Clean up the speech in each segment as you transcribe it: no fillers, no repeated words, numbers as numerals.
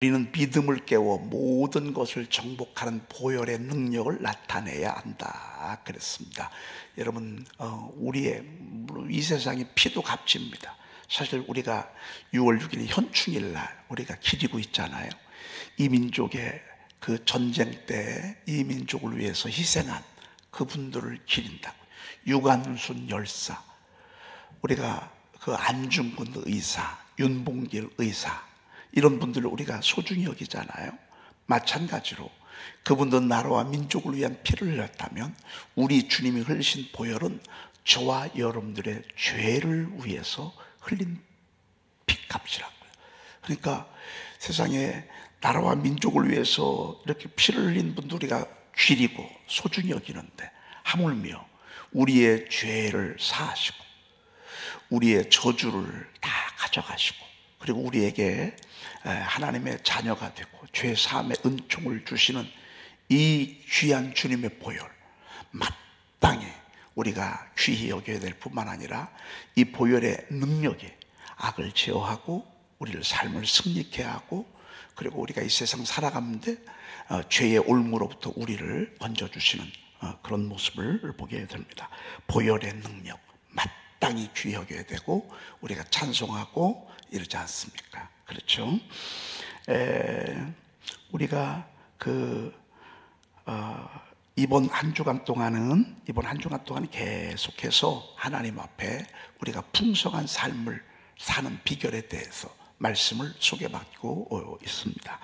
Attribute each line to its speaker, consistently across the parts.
Speaker 1: 우리는 믿음을 깨워 모든 것을 정복하는 보혈의 능력을 나타내야 한다 그랬습니다. 여러분, 우리의 이 세상이 피도 값집니다. 사실 우리가 6월 6일 현충일 날 우리가 기리고 있잖아요. 이 민족의 그 전쟁 때 이 민족을 위해서 희생한 그분들을 기린다고. 유관순 열사, 우리가 그 안중근 의사, 윤봉길 의사, 이런 분들을 우리가 소중히 여기잖아요. 마찬가지로 그분들 나라와 민족을 위한 피를 흘렸다면 우리 주님이 흘리신 보혈은 저와 여러분들의 죄를 위해서 흘린 피값이라고요. 그러니까 세상에 나라와 민족을 위해서 이렇게 피를 흘린 분들 우리가 귀리고 소중히 여기는데, 하물며 우리의 죄를 사하시고 우리의 저주를 다 가져가시고, 그리고 우리에게 하나님의 자녀가 되고 죄 사함의 은총을 주시는 이 귀한 주님의 보혈, 마땅히 우리가 귀히 여겨야 될 뿐만 아니라 이 보혈의 능력이 악을 제어하고 우리를 삶을 승리케 하고, 그리고 우리가 이 세상 살아가는데 죄의 올무로부터 우리를 건져주시는 그런 모습을 보게 됩니다. 보혈의 능력 마땅히 귀히 여겨야 되고 우리가 찬송하고 이러지 않습니까? 그렇죠? 우리가 이번 한 주간 동안은 계속해서 하나님 앞에 우리가 풍성한 삶을 사는 비결에 대해서 말씀을 소개받고 있습니다.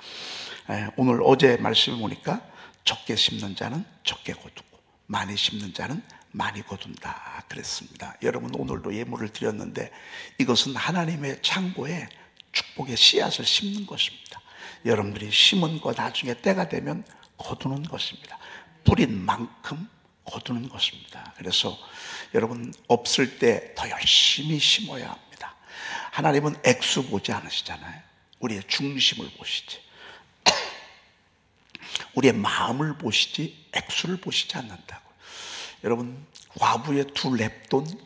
Speaker 1: 오늘 어제 말씀을 보니까 적게 심는 자는 적게 거두고 많이 심는 자는 많이 거둔다 그랬습니다. 여러분, 오늘도 예물을 드렸는데 이것은 하나님의 창고에 축복의 씨앗을 심는 것입니다. 여러분들이 심은 거 나중에 때가 되면 거두는 것입니다. 뿌린 만큼 거두는 것입니다. 그래서 여러분, 없을 때 더 열심히 심어야 합니다. 하나님은 액수 보지 않으시잖아요. 우리의 중심을 보시지, 우리의 마음을 보시지 액수를 보시지 않는다고. 여러분, 과부의 2렙돈,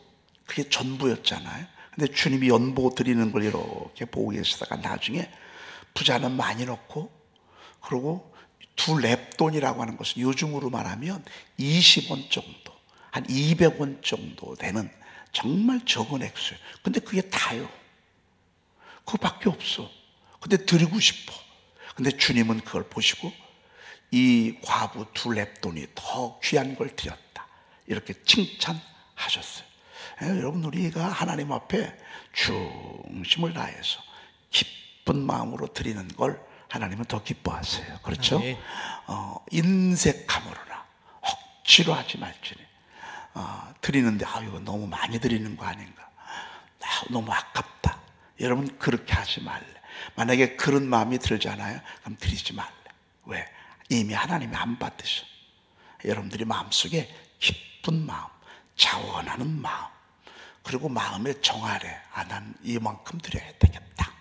Speaker 1: 그게 전부였잖아요. 근데 주님이 연보 드리는 걸 이렇게 보고 계시다가 나중에 부자는 많이 넣고, 그리고 2렙돈이라고 하는 것은 요즘으로 말하면 20원 정도, 한 200원 정도 되는 정말 적은 액수예요. 근데 그게 다요. 그거밖에 없어. 근데 드리고 싶어. 근데 주님은 그걸 보시고 이 과부 2렙돈이 더 귀한 걸 드렸다, 이렇게 칭찬하셨어요. 여러분, 우리가 하나님 앞에 중심을 다해서 기쁜 마음으로 드리는 걸 하나님은 더 기뻐하세요. 그렇죠?
Speaker 2: 네.
Speaker 1: 인색함으로나 억지로 하지 말지니. 드리는데 이거 너무 많이 드리는 거 아닌가, 너무 아깝다, 여러분 그렇게 하지 말래. 만약에 그런 마음이 들잖아요, 그럼 드리지 말래. 왜? 이미 하나님이 안 받으셔. 여러분들이 마음속에 기쁜 마음, 자원하는 마음, 그리고 마음에 정하래. 난 이만큼 드려야 되겠다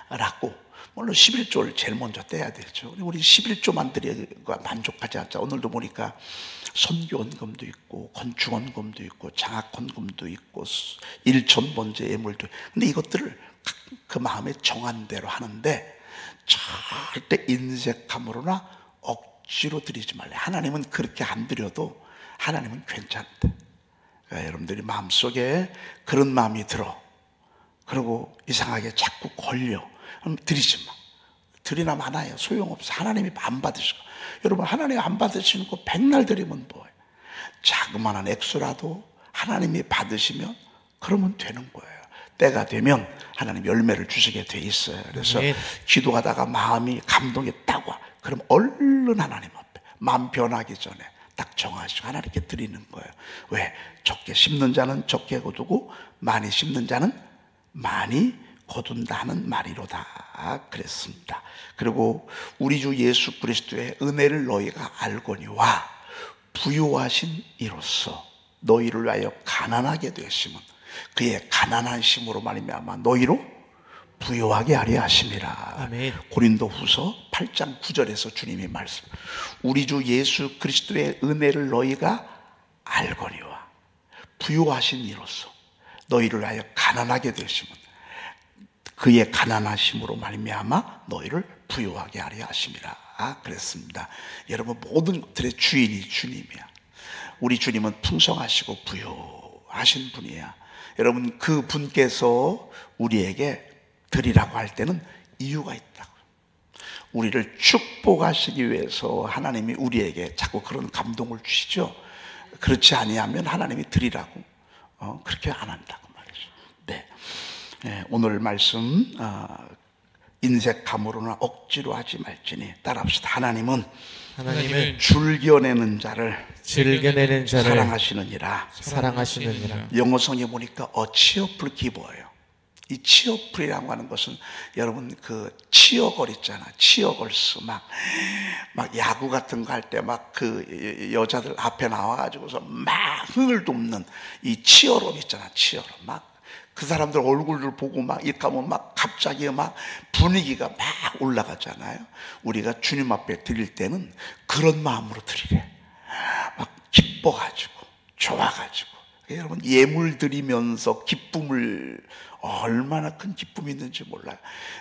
Speaker 1: 라고. 물론 11조를 제일 먼저 떼야 되죠. 우리 11조만 드리고 만족하지 않자. 오늘도 보니까 선교헌금도 있고 건축헌금도 있고 장학헌금도 있고 일천번제 예물도. 근데 이것들을 그 마음에 정한 대로 하는데 절대 인색함으로나 억지로 드리지 말래. 하나님은 그렇게 안 드려도 하나님은 괜찮대. 그러니까 여러분들이 마음속에 그런 마음이 들어, 그리고 이상하게 자꾸 걸려, 그럼 드리지 마. 드리나 마나요, 소용없어. 하나님이 안 받으시고. 여러분, 하나님이 안 받으시는 거 백날 드리면 뭐예요? 자그마한 액수라도 하나님이 받으시면 그러면 되는 거예요. 때가 되면 하나님 열매를 주시게 돼 있어요. 그래서 기도하다가 마음이 감동이 딱 와, 그럼 얼른 하나님 앞에 마음 변하기 전에 딱 정하시고 하나님께 드리는 거예요. 왜? 적게 심는 자는 적게 거두고 많이 심는 자는 많이 거둔다는 말이로다 그랬습니다. 그리고 우리 주 예수 그리스도의 은혜를 너희가 알거니와 부요하신 이로써 너희를 위하여 가난하게 되심은 그의 가난하심으로 말미암아 너희로 부요하게 하려 하심이라.
Speaker 2: 아멘.
Speaker 1: 고린도후서 8장 9절에서 주님이 말씀, 우리 주 예수 그리스도의 은혜를 너희가 알거니와 부요하신 이로써 너희를 위하여 가난하게 되심은, 그의 가난하심으로 말미암아 너희를 부유하게 하려 하심이라 그랬습니다. 여러분, 모든 것들의 주인이 주님이야. 우리 주님은 풍성하시고 부유하신 분이야. 여러분, 그 분께서 우리에게 드리라고 할 때는 이유가 있다고. 우리를 축복하시기 위해서 하나님이 우리에게 자꾸 그런 감동을 주시죠. 그렇지 아니하면 하나님이 드리라고 그렇게 안 한다고 말이죠. 네. 오늘 말씀 인색함으로나 억지로 하지 말지니 따라합시다. 하나님은 즐겨내는 자를 사랑하시느니라. 영어성에 보니까 cheerful giver예요. 이 치어풀이라고 하는 것은 여러분 그 치어걸 있잖아. 치어걸스 막 야구 같은 거 할 때 막 그 여자들 앞에 나와가지고서 막 흥을 돋는 이 치어럼 있잖아. 치어럼 막 그 사람들 얼굴을 보고 막 이렇게 하면 막 갑자기 막 분위기가 막 올라가잖아요. 우리가 주님 앞에 드릴 때는 그런 마음으로 드리래. 막 기뻐가지고 좋아가지고. 여러분, 예물 드리면서 기쁨을, 얼마나 큰 기쁨이 있는지 몰라요.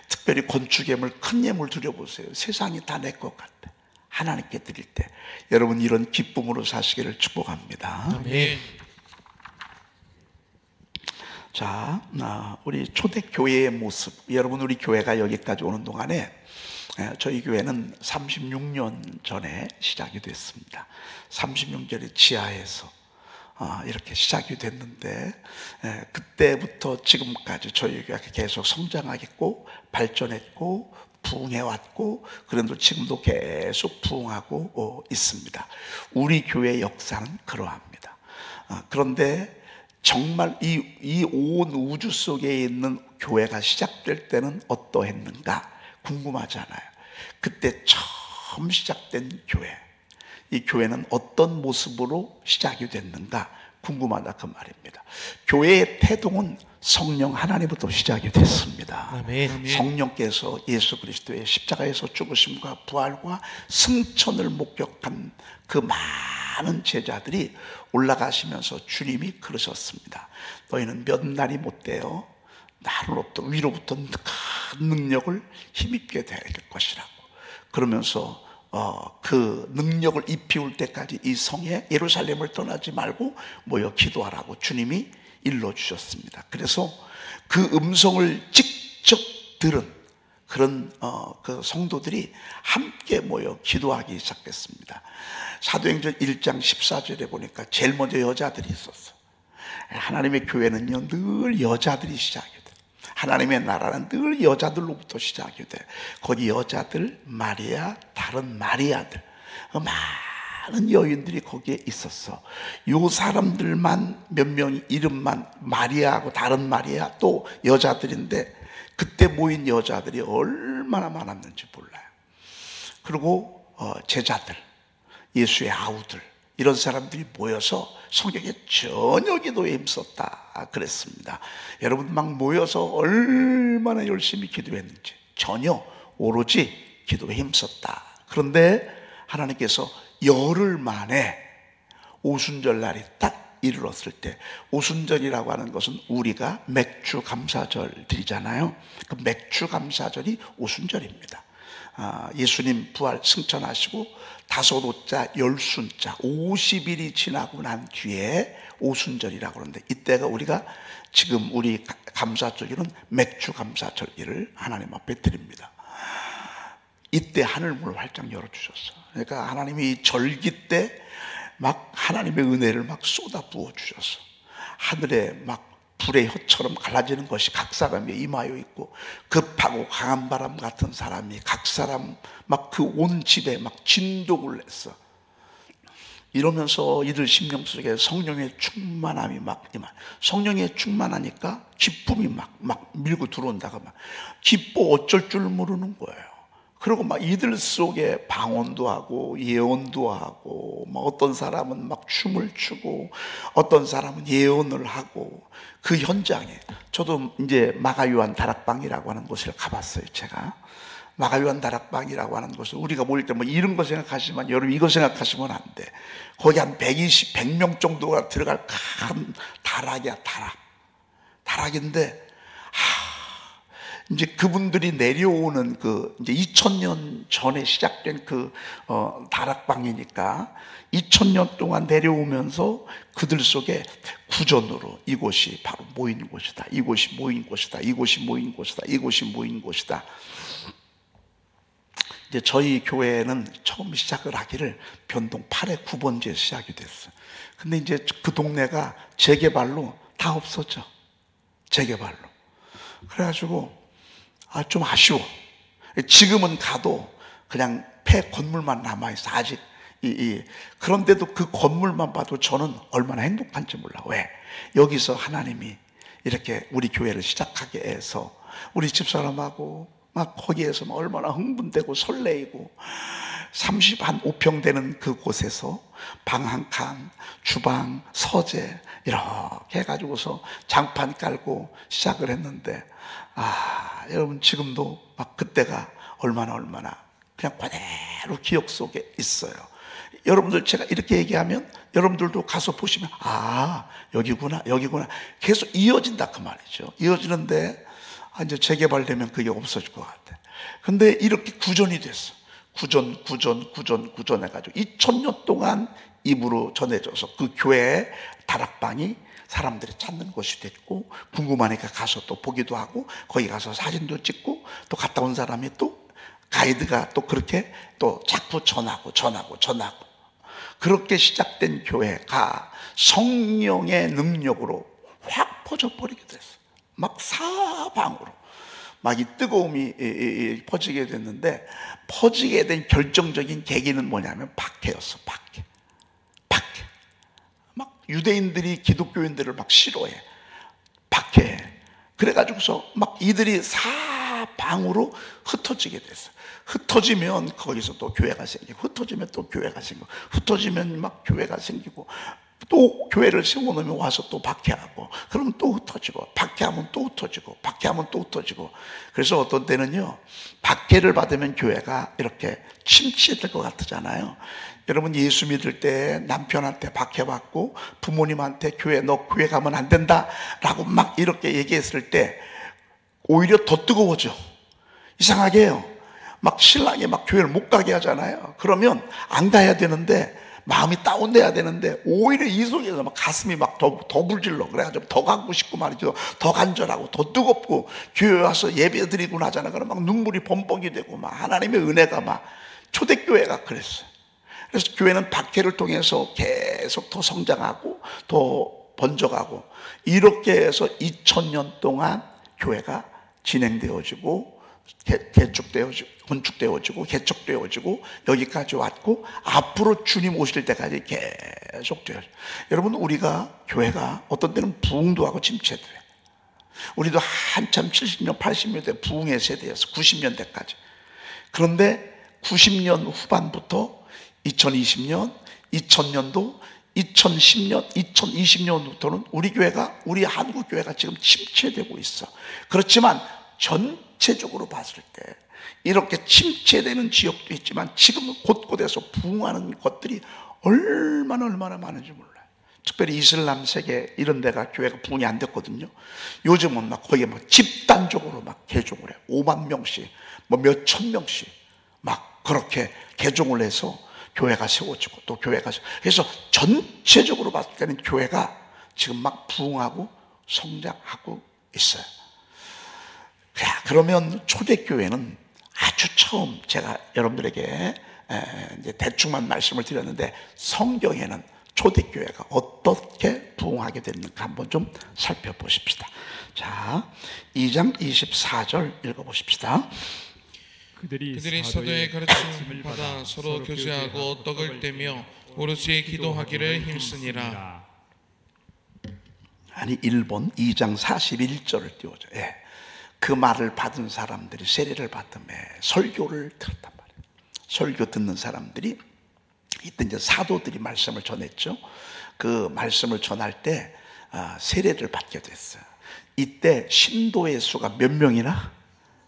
Speaker 1: 특별히 건축예물, 큰 예물 드려보세요. 세상이 다 내 것 같아. 하나님께 드릴 때 여러분 이런 기쁨으로 사시기를 축복합니다.
Speaker 2: 아멘.
Speaker 1: 자, 우리 초대교회의 모습. 여러분, 우리 교회가 여기까지 오는 동안에 저희 교회는 36년 전에 시작이 됐습니다. 36년의 지하에서 이렇게 시작이 됐는데, 그때부터 지금까지 저희 교회가 계속 성장하겠고 발전했고 부흥해왔고, 그런데 지금도 계속 부흥하고 있습니다. 우리 교회의 역사는 그러합니다. 그런데 정말 이 온 우주 속에 있는 교회가 시작될 때는 어떠했는가 궁금하잖아요. 그때 처음 시작된 교회, 이 교회는 어떤 모습으로 시작이 됐는가 궁금하다 그 말입니다. 교회의 태동은 성령 하나님부터 시작이 됐습니다.
Speaker 2: 아멘.
Speaker 1: 성령께서 예수 그리스도의 십자가에서 죽으심과 부활과 승천을 목격한 그 많은 제자들이 올라가시면서 주님이 그러셨습니다. 너희는 몇 날이 못 돼요. 하늘로부터 위로부터 큰 능력을 힘입게 될 것이라고. 그러면서 그 능력을 입히울 때까지 이 성에 예루살렘을 떠나지 말고 모여 기도하라고 주님이 일러주셨습니다. 그래서 그 음성을 직접 들은 그런 그 성도들이 함께 모여 기도하기 시작했습니다. 사도행전 1장 14절에 보니까 제일 먼저 여자들이 있었어. 하나님의 교회는요 늘 여자들이 시작이 돼. 하나님의 나라는 늘 여자들로부터 시작이 돼. 거기 여자들, 마리아, 다른 마리아들, 많은 여인들이 거기에 있었어. 요 사람들만 몇 명이 이름만 마리아하고 다른 마리아 또 여자들인데, 그때 모인 여자들이 얼마나 많았는지 몰라요. 그리고 제자들, 예수의 아우들, 이런 사람들이 모여서 성경에 전혀 기도에 힘썼다 그랬습니다. 여러분 막 모여서 얼마나 열심히 기도했는지, 전혀 오로지 기도에 힘썼다. 그런데 하나님께서 열흘 만에 오순절 날이 딱 이르렀을 때, 오순절이라고 하는 것은 우리가 맥주 감사절 드리잖아요. 그 맥주 감사절이 오순절입니다. 예수님 부활 승천하시고 다섯 오자 열순자 50일이 지나고 난 뒤에 오순절이라고 그러는데, 이때가 우리가 지금 우리 감사절기는 맥주 감사절기를 하나님 앞에 드립니다. 이때 하늘문을 활짝 열어주셨어. 그러니까 하나님이 절기 때 막 하나님의 은혜를 막 쏟아 부어 주셨어. 하늘에 막 불의 혀처럼 갈라지는 것이 각 사람에 임하여 있고, 급하고 강한 바람 같은 사람이 각 사람 막 그 온 집에 막 진동을 냈어. 이러면서 이들 심령 속에 성령의 충만함이 막 임하. 성령의 충만하니까 기쁨이 막 밀고 들어온다가 막 기뻐 어쩔 줄 모르는 거예요. 그리고 막 이들 속에 방언도 하고 예언도 하고, 막 어떤 사람은 막 춤을 추고 어떤 사람은 예언을 하고, 그 현장에 저도 이제 마가요한 다락방이라고 하는 곳을 가봤어요. 제가 마가요한 다락방이라고 하는 곳을 우리가 모일 때 뭐 이런 거 생각하시면, 여러분 이거 생각하시면 안 돼. 거기 한 100명 정도가 들어갈 큰 다락이야. 다락인데 이제 그분들이 내려오는 이제 2000년 전에 시작된 다락방이니까 2000년 동안 내려오면서 그들 속에 구전으로 이곳이 바로 모인 곳이다. 이곳이 모인 곳이다. 이곳이 모인 곳이다. 이곳이 모인 곳이다. 이제 저희 교회는 처음 시작을 하기를 변동 8의 9번지에 시작이 됐어요. 근데 이제 그 동네가 재개발로 다 없어져. 재개발로. 그래가지고 좀 아쉬워. 지금은 가도 그냥 폐 건물만 남아있어. 아직 그런데도 그 건물만 봐도 저는 얼마나 행복한지 몰라. 왜? 여기서 하나님이 이렇게 우리 교회를 시작하게 해서 우리 집사람하고 막 거기에서 막 얼마나 흥분되고 설레이고 35평 되는 그곳에서 방 한 칸, 주방, 서재 이렇게 해가지고서 장판 깔고 시작을 했는데 여러분 지금도 막 그때가 얼마나 그냥 그대로 기억 속에 있어요. 여러분들 제가 이렇게 얘기하면 여러분들도 가서 보시면 여기구나 계속 이어진다 그 말이죠. 이어지는데 이제 재개발되면 그게 없어질 것 같아. 근데 이렇게 구전이 됐어. 구전 해가지고 2000년 동안 입으로 전해져서 그 교회의 다락방이 사람들이 찾는 곳이 됐고, 궁금하니까 가서 또 보기도 하고, 거기 가서 사진도 찍고, 또 갔다 온 사람이 또 가이드가 또 그렇게 또 자꾸 전하고 그렇게 시작된 교회가 성령의 능력으로 확 퍼져버리게 됐어. 막 사방으로 막 이 뜨거움이 퍼지게 됐는데, 퍼지게 된 결정적인 계기는 뭐냐면 박해였어. 박해. 막 유대인들이 기독교인들을 막 싫어해. 박해해. 그래가지고서 막 이들이 사방으로 흩어지게 됐어. 흩어지면 거기서 또 교회가 생기고, 흩어지면 또 교회가 생기고, 흩어지면 막 교회가 생기고, 또 교회를 세워놓으면 와서 또 박해하고, 그러면 또 흩어지고, 박해하면 또 흩어지고, 박해하면 또 흩어지고. 그래서 어떤 때는요, 박해를 받으면 교회가 이렇게 침체될 것 같잖아요. 여러분 예수 믿을 때 남편한테 박해받고 부모님한테 너 교회 가면 안 된다 라고 막 이렇게 얘기했을 때 오히려 더 뜨거워져. 이상하게 해요. 막 신랑이 막 교회를 못 가게 하잖아요. 그러면 안 가야 되는데, 마음이 다운돼야 되는데, 오히려 이 속에서 막 가슴이 막 더 불질러. 그래가지고 더 가고 싶고 말이죠. 더 간절하고 더 뜨겁고, 교회 와서 예배 드리고 나잖아. 그러면 막 눈물이 범벅이 되고, 막 하나님의 은혜가 막, 초대교회가 그랬어요. 그래서 교회는 박해를 통해서 계속 더 성장하고 더 번져가고, 이렇게 해서 2000년 동안 교회가 진행되어지고 건축되어지고 개척되어지고 여기까지 왔고, 앞으로 주님 오실 때까지 계속 되어져. 여러분, 우리가 교회가 어떤 때는 부흥도 하고 침체도 해. 우리도 한참 70년 80년대 부흥의 세대였어. 90년대까지. 그런데 90년 후반부터 2020년, 2000년도, 2010년, 2020년부터는 우리 한국 교회가 지금 침체되고 있어. 그렇지만 전체적으로 봤을 때 이렇게 침체되는 지역도 있지만 지금 곳곳에서 부흥하는 것들이 얼마나 많은지 몰라요. 특별히 이슬람 세계 이런 데가 교회가 부흥이 안 됐거든요. 요즘은 막 거기에 막 집단적으로 막 개종을 해. 5만 명씩, 뭐 몇천 명씩 막 그렇게 개종을 해서 교회가 세워지고 또 교회가 그래서 전체적으로 봤을 때는 교회가 지금 막 부흥하고 성장하고 있어요. 그러면 초대교회는 아주 처음 제가 여러분들에게 이제 대충만 말씀을 드렸는데, 성경에는 초대교회가 어떻게 부흥하게 됐는가 한번 좀 살펴보십시다. 자, 2장 24절 읽어보십시다.
Speaker 2: 그들이 사도의 가르침을 받아 서로 교제하고 떡을 떼며 오롯이 기도하기를 힘쓰니라.
Speaker 1: 아니 1번 2장 41절을 띄워줘. 그 말을 받은 사람들이 세례를 받음에 설교를 들었단 말이에요. 설교 듣는 사람들이 이때 이제 사도들이 말씀을 전했죠. 그 말씀을 전할 때 세례를 받게 됐어요. 이때 신도의 수가 몇 명이나?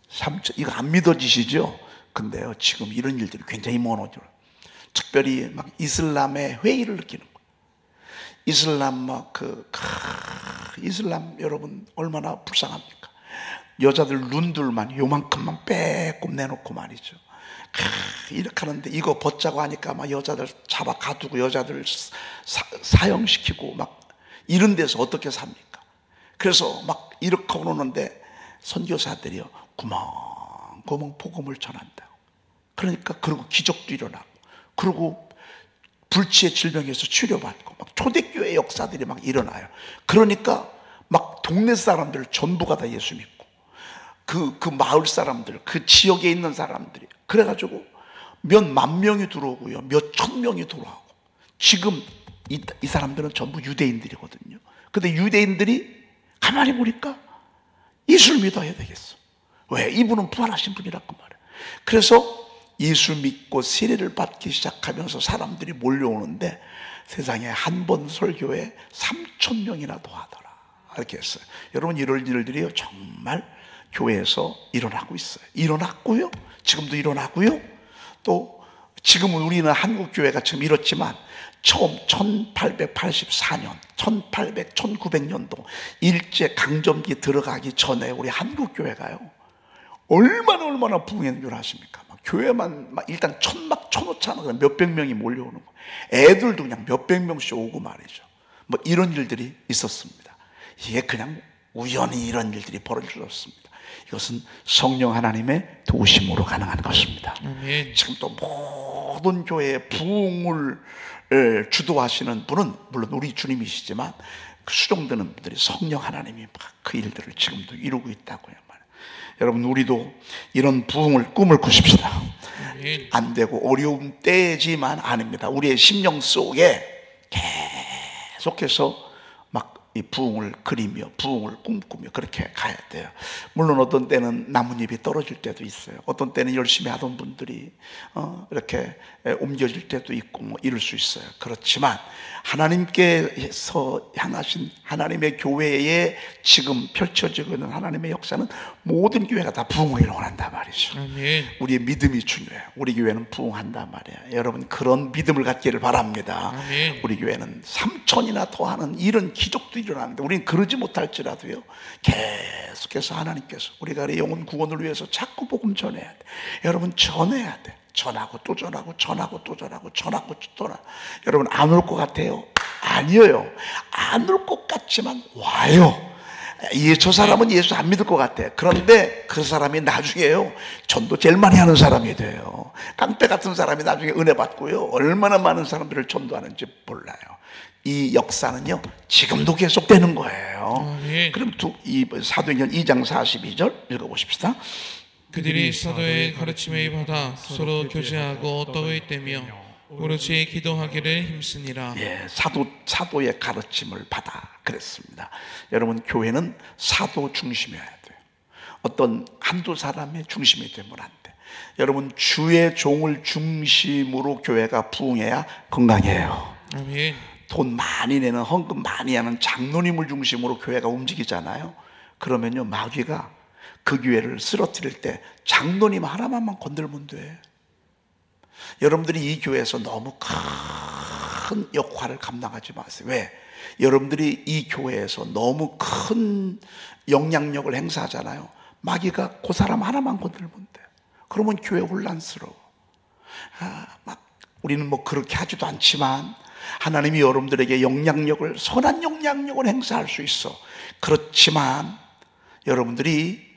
Speaker 1: 3천. 이거 안 믿어지시죠? 근데요, 지금 이런 일들이 굉장히 많아져요. 특별히 막 이슬람의 회의를 느끼는 거예요. 이슬람 이슬람 여러분 얼마나 불쌍합니까? 여자들 눈들만 요만큼만 빼꼼 내놓고 말이죠. 이렇게 하는데 이거 벗자고 하니까 막 여자들 잡아 가두고 여자들 사형시키고 막 이런 데서 어떻게 삽니까? 그래서 막 이렇게 오는데 선교사들이요 구멍구멍 복음을 전한다고. 그러니까 그리고 기적도 일어나고 그리고 불치의 질병에서 치료받고 막 초대교회 역사들이 막 일어나요. 그러니까 막 동네 사람들 전부가 다 예수 믿고 그 마을 사람들 그 지역에 있는 사람들이 그래가지고 몇 만 명이 들어오고요 몇 천 명이 들어오고 지금 이 사람들은 전부 유대인들이거든요. 근데 유대인들이 가만히 보니까 예수를 믿어야 되겠어. 왜? 이분은 부활하신 분이라고 말해. 그래서 예수 믿고 세례를 받기 시작하면서 사람들이 몰려오는데 세상에 한 번 설교에 3,000명이나 더 하더라. 이렇게 했어요. 여러분 이런 일들이 정말 교회에서 일어나고 있어요. 일어났고요. 지금도 일어나고요. 또 지금은 우리는 한국 교회가 지금 이렇지만 처음 1884년 1900년도 일제 강점기 들어가기 전에 우리 한국 교회가요 얼마나 부흥했는 줄 아십니까? 막 교회만 막 일단 쳐놓잖아. 그냥 몇백 명이 몰려오는 거. 애들도 그냥 몇백 명씩 오고 말이죠. 뭐 이런 일들이 있었습니다. 이게 그냥 우연히 이런 일들이 벌어졌습니다. 이것은 성령 하나님의 도우심으로 가능한 것입니다.
Speaker 2: 아멘.
Speaker 1: 지금 또 모든 교회의 부흥을 주도하시는 분은 물론 우리 주님이시지만 그 수종되는 분들이 성령 하나님이 막 그 일들을 지금도 이루고 있다고요. 여러분 우리도 이런 부흥을 꿈을 꾸십시다. 안 되고 어려운 때지만 아닙니다. 우리의 심령 속에 계속해서 막 이 부흥을 그리며 부흥을 꿈꾸며 그렇게 가야 돼요. 물론 어떤 때는 나뭇잎이 떨어질 때도 있어요. 어떤 때는 열심히 하던 분들이 이렇게 옮겨질 때도 있고 뭐 이럴 수 있어요. 그렇지만 하나님께서 향하신 하나님의 교회에 지금 펼쳐지고 있는 하나님의 역사는 모든 교회가 다 부흥을 원한단 말이죠.
Speaker 2: 아멘.
Speaker 1: 우리의 믿음이 중요해요. 우리 교회는 부흥한단 말이에요. 여러분 그런 믿음을 갖기를 바랍니다.
Speaker 2: 아멘.
Speaker 1: 우리 교회는 3,000이나 더 하는 이런 기적도 일어나는데 우리는 그러지 못할지라도요 계속해서 하나님께서 우리가 영혼 구원을 위해서 자꾸 복음 전해야 돼. 여러분 전해야 돼. 전하고 또 전하고 전하고 또 전하고 전하고 또 전하고. 여러분 안 올 것 같아요? 아니에요. 안 올 것 같지만 와요. 저 사람은 예수 안 믿을 것 같아. 그런데 그 사람이 나중에요 전도 제일 많이 하는 사람이 돼요. 깡패 같은 사람이 나중에 은혜 받고요 얼마나 많은 사람들을 전도하는지 몰라요. 이 역사는요 지금도 계속되는 거예요. 그럼 이 사도행전 2장 42절 읽어보십시다.
Speaker 2: 그들이 사도의 가르침을 받아 서로 교제하고 떡을 떼며 오로지 기도하기를 힘쓰니라.
Speaker 1: 예, 사도의 가르침을 받아 그랬습니다. 여러분 교회는 사도 중심이어야 돼요. 어떤 한두 사람의 중심이 되면 안 돼. 여러분 주의 종을 중심으로 교회가 부흥해야 건강해요.
Speaker 2: 아멘.
Speaker 1: 돈 많이 내는 헌금 많이 하는 장로님을 중심으로 교회가 움직이잖아요. 그러면요 마귀가 그 교회를 쓰러뜨릴 때 장로님 하나만 건들면 돼. 여러분들이 이 교회에서 너무 큰 역할을 감당하지 마세요. 왜? 여러분들이 이 교회에서 너무 큰 영향력을 행사하잖아요. 마귀가 그 사람 하나만 건들면 돼. 그러면 교회 혼란스러워. 막 우리는 뭐 그렇게 하지도 않지만 하나님이 여러분들에게 영향력을 선한 영향력을 행사할 수 있어. 그렇지만 여러분들이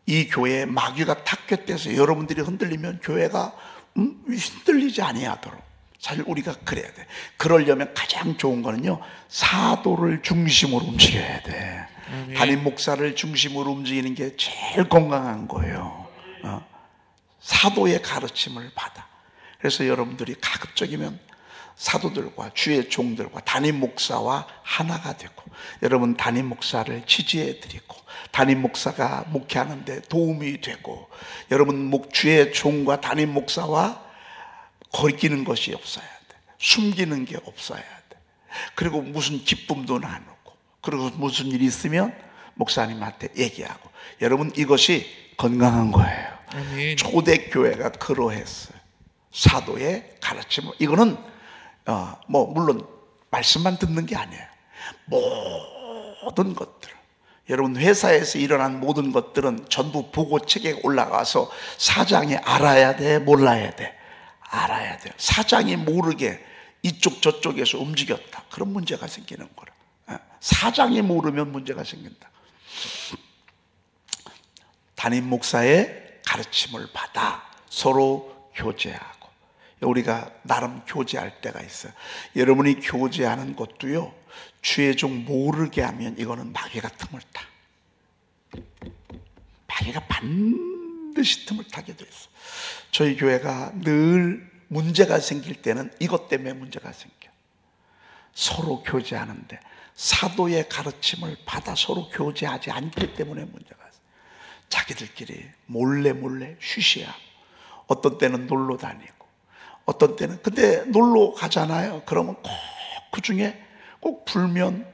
Speaker 1: 이 교회에 마귀가 탑격돼서 여러분들이 흔들리면 교회가 흔들리지 아니하도록 사실 우리가 그래야 돼. 그러려면 가장 좋은 거는요 사도를 중심으로 움직여야 돼. 담임 목사를 중심으로 움직이는 게 제일 건강한 거예요. 사도의 가르침을 받아. 그래서 여러분들이 가급적이면 사도들과 주의 종들과 담임 목사와 하나가 되고 여러분 담임 목사를 지지해 드리고 담임 목사가 목회하는데 도움이 되고 여러분 주의 종과 담임 목사와 거리끼는 것이 없어야 돼. 숨기는 게 없어야 돼. 그리고 무슨 기쁨도 나누고 그리고 무슨 일이 있으면 목사님한테 얘기하고 여러분 이것이 건강한 거예요.
Speaker 2: 아멘.
Speaker 1: 초대교회가 그러했어요. 사도의 가르침. 이거는 물론 말씀만 듣는 게 아니에요. 모든 것들 여러분 회사에서 일어난 모든 것들은 전부 보고책에 올라가서 사장이 알아야 돼, 몰라야 돼? 알아야 돼요. 사장이 모르게 이쪽 저쪽에서 움직였다, 그런 문제가 생기는 거라. 사장이 모르면 문제가 생긴다. 담임 목사의 가르침을 받아 서로 교제하고, 우리가 나름 교제할 때가 있어요. 여러분이 교제하는 것도요, 주의 종 모르게 하면 이거는 마귀가 틈을 타. 마귀가 반드시 틈을 타게 돼 있어. 저희 교회가 늘 문제가 생길 때는 이것 때문에 문제가 생겨. 서로 교제하는데 사도의 가르침을 받아 서로 교제하지 않기 때문에 문제가 있어. 자기들끼리 몰래 쉬쉬하고, 어떤 때는 놀러 다니고, 어떤 때는, 근데 놀러 가잖아요. 그러면 꼭 그 중에 꼭 불만,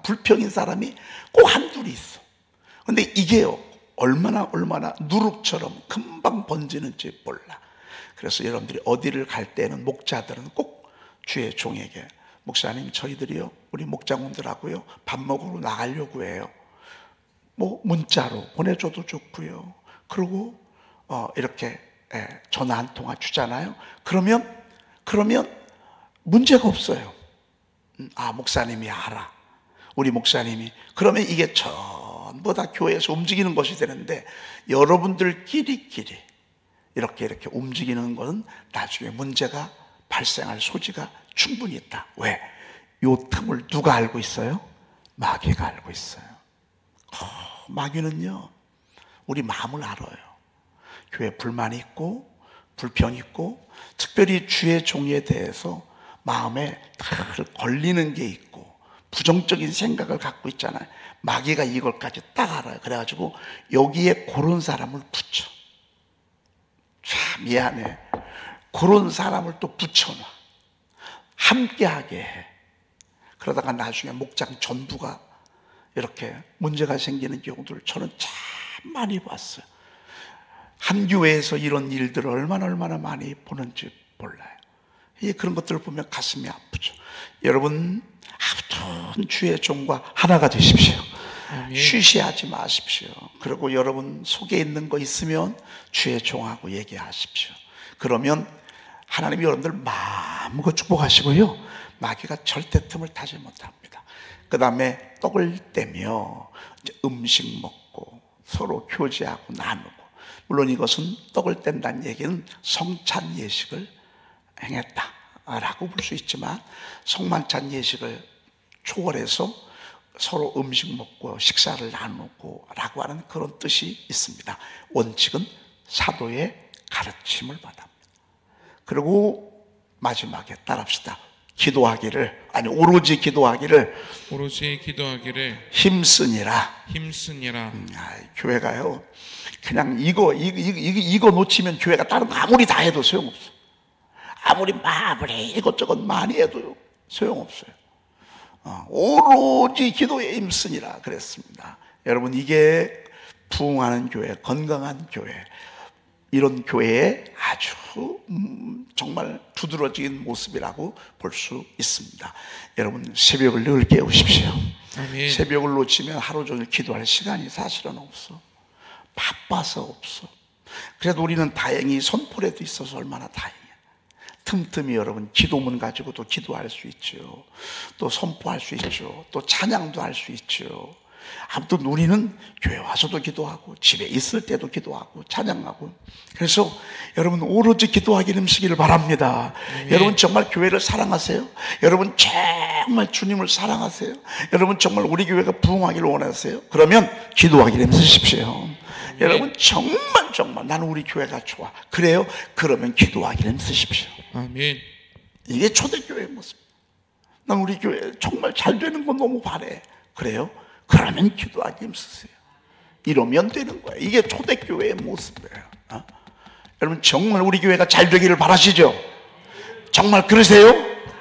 Speaker 1: 불평인 사람이 꼭 한둘이 있어. 근데 이게요, 얼마나 누룩처럼 금방 번지는지 몰라. 그래서 여러분들이 어디를 갈 때는 목자들은 꼭 주의 종에게, 목사님 저희들이요, 우리 목장원들하고요 밥 먹으러 나가려고 해요. 뭐 문자로 보내줘도 좋고요. 그리고 이렇게 전화 한 통화 주잖아요. 그러면 문제가 없어요. 목사님이 알아. 우리 목사님이. 그러면 이게 전부 다 교회에서 움직이는 것이 되는데, 여러분들끼리 이렇게 움직이는 것은 나중에 문제가 발생할 소지가 충분히 있다. 왜? 요 틈을 누가 알고 있어요? 마귀가 알고 있어요. 마귀는요, 우리 마음을 알아요. 교회에 불만이 있고 불평이 있고, 특별히 주의 종에 대해서 마음에 늘 걸리는 게 있고 부정적인 생각을 갖고 있잖아요. 마귀가 이걸까지 딱 알아요. 그래가지고 여기에 그런 사람을 붙여. 참 미안해, 그런 사람을 또 붙여놔. 함께하게 해. 그러다가 나중에 목장 전부가 이렇게 문제가 생기는 경우들을 저는 참 많이 봤어요. 한 교회에서 이런 일들을 얼마나 많이 보는지 몰라요. 그런 것들을 보면 가슴이 아프죠. 여러분, 아무튼 주의 종과 하나가 되십시오. 아멘. 쉬쉬하지 마십시오. 그리고 여러분 속에 있는 거 있으면 주의 종하고 얘기하십시오. 그러면 하나님이 여러분들 마음껏 축복하시고요, 마귀가 절대 틈을 타지 못합니다. 그 다음에 떡을 떼며 이제 음식 먹고 서로 교제하고 나누고, 물론 이것은 떡을 뗀다는 얘기는 성찬 예식을 행했다라고 볼 수 있지만, 성만찬 예식을 초월해서 서로 음식 먹고 식사를 나누고 라고 하는 그런 뜻이 있습니다. 원칙은 사도의 가르침을 받아. 그리고 마지막에 따라합시다. 오로지 기도하기를 힘쓰니라. 교회가요, 그냥 이거 놓치면 교회가 다른 거 아무리 다 해도 소용없어. 아무리 이것저것 많이 해도 소용없어요. 오로지 기도에 힘쓰니라 그랬습니다. 여러분, 이게 부흥하는 교회, 건강한 교회, 이런 교회의 아주 정말 두드러진 모습이라고 볼 수 있습니다. 여러분, 새벽을 늘 깨우십시오. 아멘. 새벽을 놓치면 하루 종일 기도할 시간이 사실은 없어. 바빠서 없어. 그래도 우리는 다행히 선포라도 있어서 얼마나 다행이야. 틈틈이 여러분 기도문 가지고도 기도할 수 있죠. 또 선포할 수 있죠. 또 찬양도 할 수 있죠. 아무튼 우리는 교회 와서도 기도하고 집에 있을 때도 기도하고 찬양하고, 그래서 여러분 오로지 기도하기를 힘쓰기를 바랍니다. 네. 여러분 정말 교회를 사랑하세요? 여러분 정말 주님을 사랑하세요? 여러분 정말 우리 교회가 부흥하기를 원하세요? 그러면 기도하기를 힘쓰십시오. 네. 여러분 정말 나는 우리 교회가 좋아. 그래요? 그러면 기도하기를 힘쓰십시오. 아멘. 이게 초대교회의 모습. 난 우리 교회 정말 잘 되는 건 너무 바래. 그래요? 그러면 기도하기 힘쓰세요. 이러면 되는 거예요. 이게 초대교회의 모습이에요. 여러분 정말 우리 교회가 잘 되기를 바라시죠? 정말 그러세요?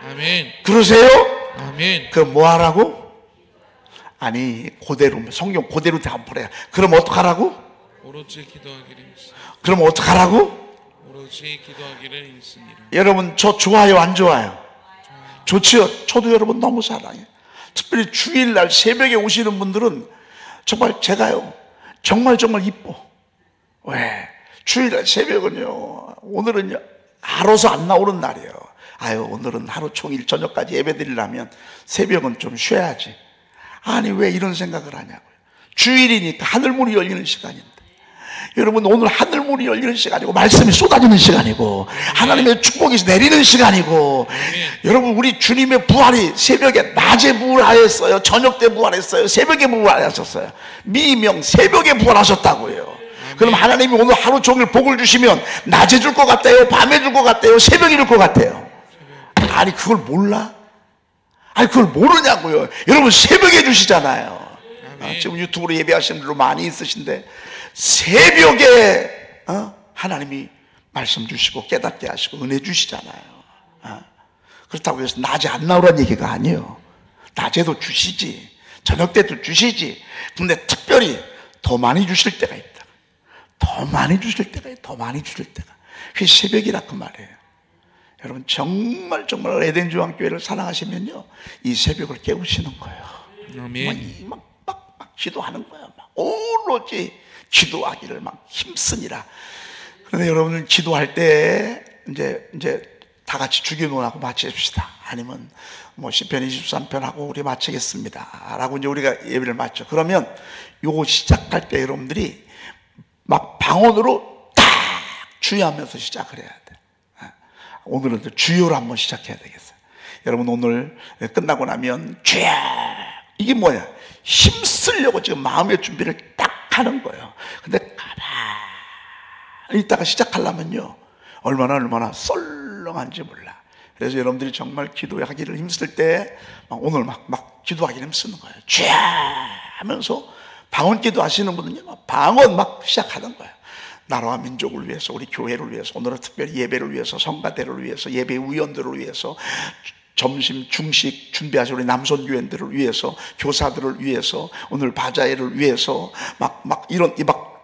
Speaker 1: 아멘. 그러세요? 아멘. 그럼 뭐 하라고? 아니 그대로 성경 그대로 다 보래요. 그럼 어떡하라고?
Speaker 2: 오로지 기도하기를 힘쓰.
Speaker 1: 그럼 어떡하라고?
Speaker 2: 오로지 기도하기를 힘쓰니라.
Speaker 1: 여러분 저 좋아요 안 좋아요? 좋지요. 저도 여러분 너무 사랑해요. 특별히 주일날 새벽에 오시는 분들은 정말 제가요, 정말 이뻐. 왜? 주일날 새벽은요, 오늘은요, 알아서 안 나오는 날이에요. 아유, 오늘은 하루 종일 저녁까지 예배 드리려면 새벽은 좀 쉬어야지. 아니, 왜 이런 생각을 하냐고요. 주일이니까 하늘문이 열리는 시간인데. 여러분, 오늘 하늘문이 열리는 시간이고 말씀이 쏟아지는 시간이고 하나님의 축복이 내리는 시간이고, 여러분, 우리 주님의 부활이 새벽에, 낮에 부활하셨어요, 저녁 때 부활했어요, 새벽에 부활하셨어요. 미명 새벽에 부활하셨다고요. 그럼 하나님이 오늘 하루 종일 복을 주시면 낮에 줄 것 같아요, 밤에 줄 것 같아요, 새벽에 줄 것 같아요? 아니, 그걸 몰라? 아니, 그걸 모르냐고요. 여러분, 새벽에 주시잖아요. 지금 유튜브로 예배하시는 분들 많이 있으신데 새벽에 하나님이 말씀 주시고 깨닫게 하시고 은혜 주시잖아요. 그렇다고 해서 낮에 안 나오라는 얘기가 아니에요. 낮에도 주시지, 저녁 때도 주시지. 근데 특별히 더 많이 주실 때가 있다. 더 많이 주실 때가 있다. 더 많이 주실 때가. 그게 새벽이라 그 말이에요. 여러분, 정말 에덴 중앙교회를 사랑하시면요, 이 새벽을 깨우시는 거예요.
Speaker 2: 아멘.
Speaker 1: 막 기도하는 거예요. 막 오로지 기도하기를 막 힘쓰니라. 그런데 여러분, 기도할 때 이제 다 같이 주기도문하고 마칩시다. 아니면 뭐 시편 23편 하고 우리 마치겠습니다 라고 이제 우리가 예배를 마쳐. 그러면 요거 시작할 때 여러분들이 막 방언으로 딱 주의하면서 시작을 해야 돼. 오늘은 주여로 한번 시작해야 되겠어요. 여러분, 오늘 끝나고 나면 주여, 이게 뭐야? 힘쓰려고 지금 마음의 준비를 딱 하는 거예요. 근데 가만히 있다가 시작하려면요, 얼마나 썰렁한지 몰라. 그래서 여러분들이 정말 기도하기를 힘쓸 때 오늘 막 기도하기를 힘쓰는 거예요. 주여 하면서 방언 기도 하시는 분은요, 방언 막 시작하는 거예요. 나라와 민족을 위해서, 우리 교회를 위해서, 오늘은 특별히 예배를 위해서, 성가대를 위해서, 예배 위원들을 위해서, 점심 중식 준비하신 우리 남선교회들을 위해서, 교사들을 위해서, 오늘 바자회를 위해서 막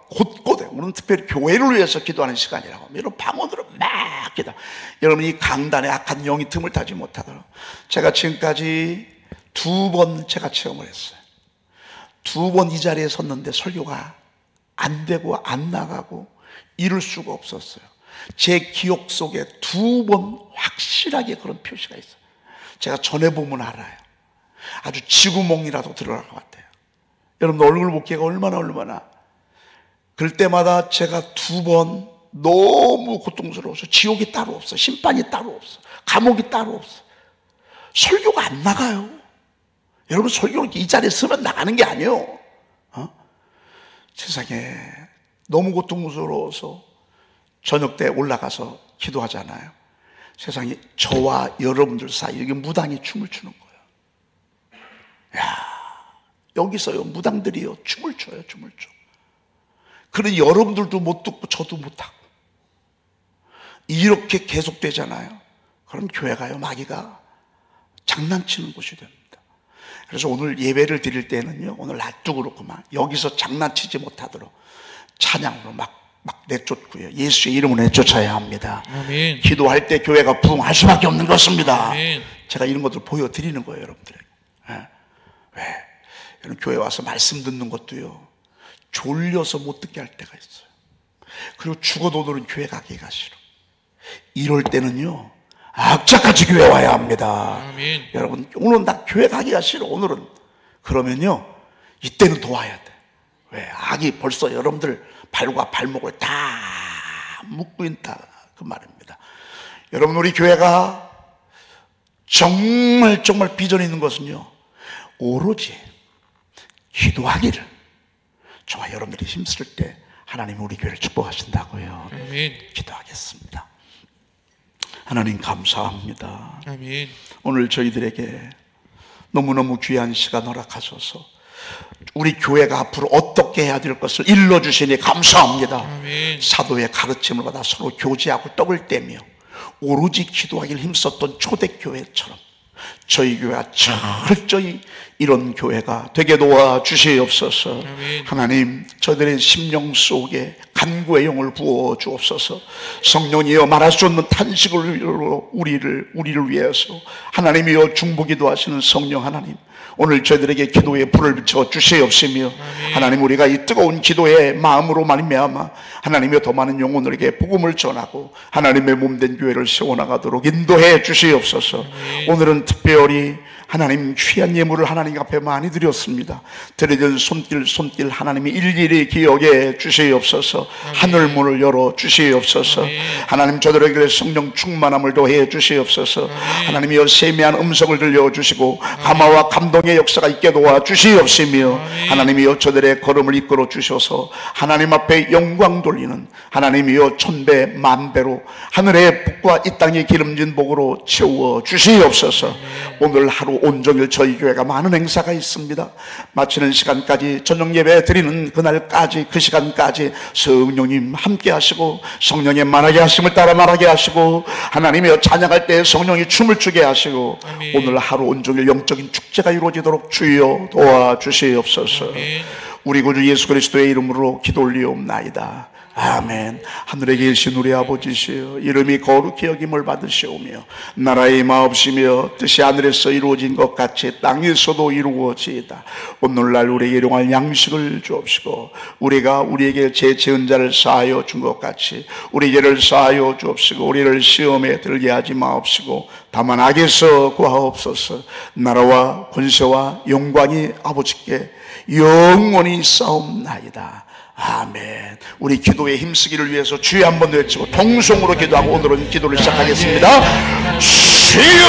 Speaker 1: 곳곳에, 오늘은 특별히 교회를 위해서 기도하는 시간이라고. 여러분, 방언으로 막 기도. 여러분, 이 강단에 악한 영이 틈을 타지 못하도록. 제가 지금까지 2번 제가 체험을 했어요. 2번 이 자리에 섰는데 설교가 안 되고 안 나가고 이룰 수가 없었어요. 제 기억 속에 2번 확실하게 그런 표시가 있어요. 제가 전해보면 알아요. 아주 지구멍이라도 들어갈 것 같아요. 여러분, 얼굴 보기가 얼마나 그럴 때마다 제가 2번 너무 고통스러워서, 지옥이 따로 없어, 심판이 따로 없어, 감옥이 따로 없어, 설교가 안 나가요. 여러분, 설교는 이 자리에 서면 나가는 게 아니에요. 세상에 너무 고통스러워서 저녁 때 올라가서 기도하잖아요. 세상에 저와 여러분들 사이 여기 무당이 춤을 추는 거예요. 야, 여기서요, 무당들이요, 춤을 춰요. 그런 여러분들도 못 듣고 저도 못 하고 이렇게 계속되잖아요. 그럼 교회가요, 마귀가 장난치는 곳이 됩니다. 그래서 오늘 예배를 드릴 때는요, 오늘 낮도 그렇구만, 여기서 장난치지 못하도록 찬양으로 막 내쫓고요, 예수의 이름으로 내쫓아야 합니다.
Speaker 2: 아멘.
Speaker 1: 기도할 때 교회가 부흥할 수밖에 없는 것입니다.
Speaker 2: 아멘.
Speaker 1: 제가 이런 것들 보여드리는 거예요, 여러분들에게. 왜? 여러분, 교회 와서 말씀 듣는 것도요, 졸려서 못 듣게 할 때가 있어요. 그리고 죽어도 오늘은 교회 가기가 싫어. 이럴 때는요, 악착같이 교회 와야 합니다.
Speaker 2: 아멘.
Speaker 1: 여러분, 오늘은 나 교회 가기가 싫어, 오늘은. 그러면요, 이때는 더 와야 돼. 왜? 악이 벌써 여러분들 발과 발목을 다 묶고 있다, 그 말입니다. 여러분, 우리 교회가 정말 비전 있는 것은요, 오로지 기도하기를, 저와 여러분들이 힘쓸 때 하나님이 우리 교회를 축복하신다고요.
Speaker 2: 아멘.
Speaker 1: 기도하겠습니다. 하나님, 감사합니다.
Speaker 2: 아멘.
Speaker 1: 오늘 저희들에게 너무너무 귀한 시간 허락하셔서 우리 교회가 앞으로 어떻게 해야 될 것을 일러주시니 감사합니다.
Speaker 2: 아멘.
Speaker 1: 사도의 가르침을 받아 서로 교제하고 떡을 떼며 오로지 기도하기를 힘썼던 초대교회처럼 저희 교회가 철저히 이런 교회가 되게 도와주시옵소서.
Speaker 2: 아멘.
Speaker 1: 하나님, 저들의 심령 속에 간구의 영을 부어 주옵소서. 성령이여, 말할 수 없는 탄식을 우리를 위해서 하나님이여 중보기도 하시는 성령 하나님, 오늘 저희들에게 기도의 불을 비춰 주시옵시며 하나님 우리가 이 뜨거운 기도의 마음으로 말미암아 하나님의 더 많은 영혼들에게 복음을 전하고 하나님의 몸된 교회를 세워나가도록 인도해 주시옵소서. 오늘은 특별히 하나님 귀한 예물을 하나님 앞에 많이 드렸습니다. 드리던 손길 하나님이 일일이 기억해 주시옵소서. 하늘문을 열어 주시옵소서. 하나님 저들에게 성령 충만함을 더해 주시옵소서. 하나님이여 세미한 음성을 들려주시고 감화와 감동의 역사가 있게 도와 주시옵시며 하나님이여 저들의 걸음을 이끌어 주셔서 하나님 앞에 영광 돌리는 하나님이여 천배 만배로 하늘의 복과 이 땅의 기름진 복으로 채워 주시옵소서. 오늘 하루 온종일 저희 교회가 많은 행사가 있습니다. 마치는 시간까지 저녁 예배 드리는 그날까지 그 시간까지 성령님 함께 하시고 성령의 만하게 하심을 따라 말하게 하시고 하나님이여 찬양할 때 성령이 춤을 추게 하시고 오늘 하루 온종일 영적인 축제가 이루어지도록 주여 도와주시옵소서. 우리 구주 예수 그리스도의 이름으로 기도 올리옵나이다. 아멘. 하늘에 계신 우리 아버지시여 이름이 거룩히 여김을 받으시오며 나라의 임하옵시며 뜻이 하늘에서 이루어진 것 같이 땅에서도 이루어지이다. 오늘날 우리에게 일용할 양식을 주옵시고 우리가 우리에게 제 지은 자를 사하여 준 것 같이 우리 죄를 사하여 주옵시고 우리를 시험에 들게 하지 마옵시고 다만 악에서 구하옵소서. 나라와 권세와 영광이 아버지께 영원히 싸움나이다. 아멘. 우리 기도에 힘쓰기를 위해서 주여 한번 외치고 통성으로 기도하고 오늘은 기도를 시작하겠습니다. 주여!